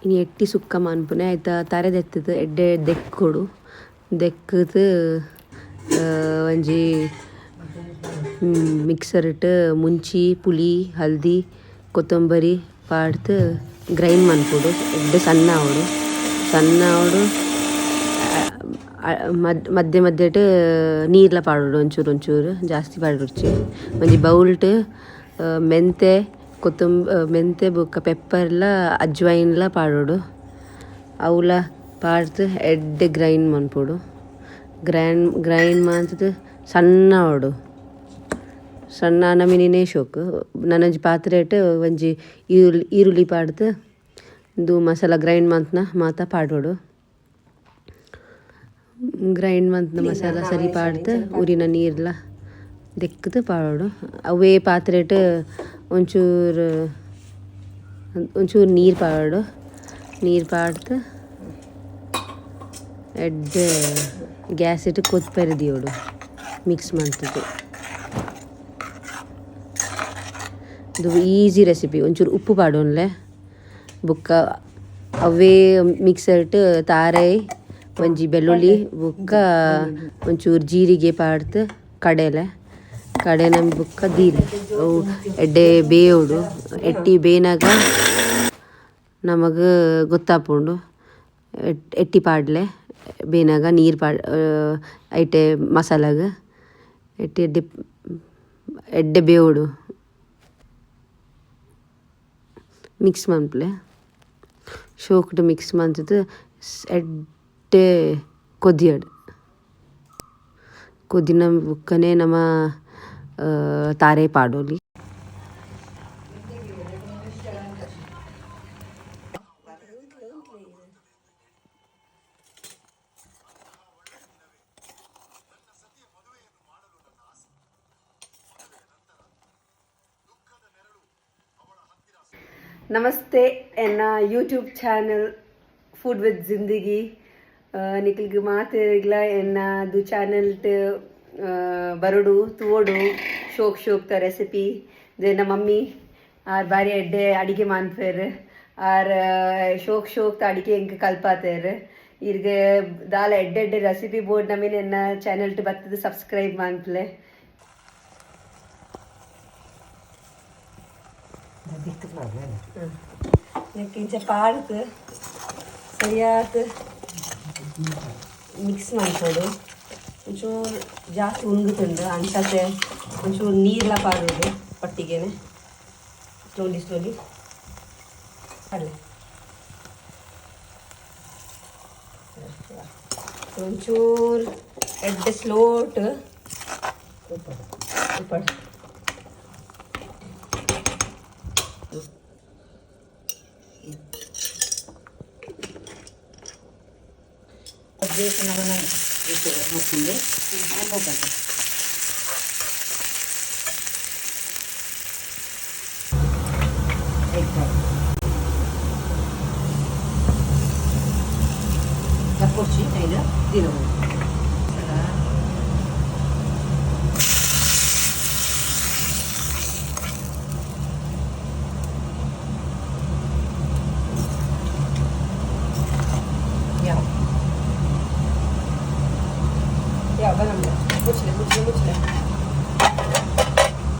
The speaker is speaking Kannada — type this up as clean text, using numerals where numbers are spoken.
ಇನ್ನು ಎಟ್ಟಿ ಸುಕ್ಕ ಮನ್ಪುನೆ ಆಯ್ತ ತರೆದೆತ್ತದು ಎಡ್ಡೆ ದೆಕ್ಕೊಡು ದೆಕ್ಕದು ಒಂಜಿ ಮಿಕ್ಸರ್ ಇಟ್ಟು ಮುಂಚಿ ಪುಳಿ ಹಲ್ದಿ ಕೊತ್ತಂಬರಿ ಪಾಡ್ದು ಗ್ರೈಂಡ್ ಮನ್ಪುಡು ಎಡ್ಡೆ ಸಣ್ಣ ಆವಡು ಮಧ್ಯೆ ಮಧ್ಯೆ ನೀರ್ಲ ಪಾಡೋಡು ಒಂಚೂರು ಜಾಸ್ತಿ ಪಾಡೋಡ್ಚಿ ಒಂಜಿ ಬೌಲ್ಟ್ ಮೆಂತೆ ಮೆಂತೆ ಬೊಕ್ಕ ಪೆಪ್ಪರ್ಲ ಅಜ್ವೈನ್ಲ ಪಾಡೋಡು ಅವಲ ಪಾಡ್ದು ಎಡ್ಡೆ ಗ್ರೈಂಡ್ ಮನ್ಪೊಡು ಗ್ರೈಂಡ್ ಮಾಡ್ದು ಸಣ್ಣ ನಮಿನಿನೇ ಶೋಕು ನನಂಜಿ ಪಾತ್ರೆ ಇಟ್ಟು ಒಂಜಿ ಈರುಳ್ಳಿ ಪಾಡ್ದು ಇದು ಮಸಾಲ ಗ್ರೈಂಡ್ ಮಾತ ಪಾಡೋಡು ಗ್ರೈಂಡ್ ಮಂತ್ನ ಮಸಾಲ ಸರಿ ಪಾಡ್ದು ಉರಿನ ನೀರ್ಲ ದೆಕ್ಕದು ಪಾಡೋಡು ಅವೇ ಪಾತ್ರೆ ಇಟ್ಟು ಒಂಚೂರು ನೀರು ಪಾಡೋಡು ನೀರು ಪಾಡ್ದು ಎಡ್ಡೆ ಗ್ಯಾಸ್ ಇಟ್ಟು ಕೊತ್ತಂಬರಿ ದಿಯೋಡು ಮಿಕ್ಸ್ ಮಾಡ್ತಿದ್ದು ಇದು ಈಸಿ ರೆಸಿಪಿ ಒಂಚೂರು ಉಪ್ಪು ಪಾಡೋನ್ಲೆ ಬುಕ್ಕ ಅವೇ ಮಿಕ್ಸರ್ ಇಟ್ಟು ತಾರೆ ಒಂಜಿ ಬೆಳ್ಳುಳ್ಳಿ ಬುಕ್ಕ ಒಂಚೂರು ಜೀರಿಗೆ ಪಾಡ್ದು ಕಡೆನ ಬುಕ್ಕ ದೀರೆ ಅವು ಎಡ್ಡೆ ಬೇಯೋಡು ಎಟ್ಟಿ ಬೇನಾಗ ನಮಗೆ ಗೊತ್ತಾಪುಂಡು ಎಟ್ಟಿ ಪಾಡ್ಲೆ ಬೇನಾಗ ನೀರು ಐಟೆ ಮಸಾಲಾಗ ಎಟ್ಟಿ ಎಡ್ಡೆ ಬೇಯೋಡು ಮಿಕ್ಸ್ ಮನ್ಪುಲೆ ಶೋಕ್ಡ್ ಮಿಕ್ಸ್ ಮಂತದ್ದು ಎಡ್ಡೆ ಕೊದಿನ ಬುಕ್ಕನೆ ನಮ್ಮ ತಾರೆ ಪಾಡೋಲಿ ನಮಸ್ತೆ ಎನ್ನ YouTube channel food with Zindagi ನಿಕ್ಲಿಗೆ ಮಾತಿರ್ಲ ಎನ್ನದು ಚಾನಲ್ ಬರೋಡು ತೋಡು ಶೋಕ್ ತ ರೆಸಿಪಿ ನಮ್ಮ ಮಮ್ಮಿ ಆರ್ ಬಾರಿ ಎಡ್ಡೆ ಅಡಿಗೆ ಮಾಡ್ತೇರು ಆರ್ ಶೋಕ್ ತ ಅಡಿಗೆ ಹೆಂಗೆ ಕಲ್ಪಾತೇರು ಇರ್ಗೆ ದಾಲ ಎಡ್ಡೆ ರೆಸಿಪಿ ಬೋರ್ಡ್ ನಮೀನು ಎನ್ನ ಚಾನಲ್ ಬರ್ತದೆ ಸಬ್ಸ್ಕ್ರೈಬ್ ಮಾಡ್ಲೆ ಇಂಚ ಪಾಡ್ದು ಸರಿಯಾದ ಮಿಕ್ಸ್ ಮಾಡ್ಕೊಡು ಒಂಚೂರು ಜಾಸ್ತಿ ಉಂಗುತ್ತುಂಡು ಅಂಟತೆ ಒಂಚೂರು ನೀರ್ಲ ಪಾಡೋದು ಪಟ್ಟಿಗೆನೆ ಸ್ಲೋಲಿ ಅಲ್ಲೇ ಒಂಚೂರು ಎಡ್ಡೆ ಸ್ಲೋಟ್ ಉಪ್ಪಡು ಹಾಕ್ಕೊಂಡು ತಪ್ಪೊಚ್ಚಿ ಕೈಲ ತಿನ್ನೋದು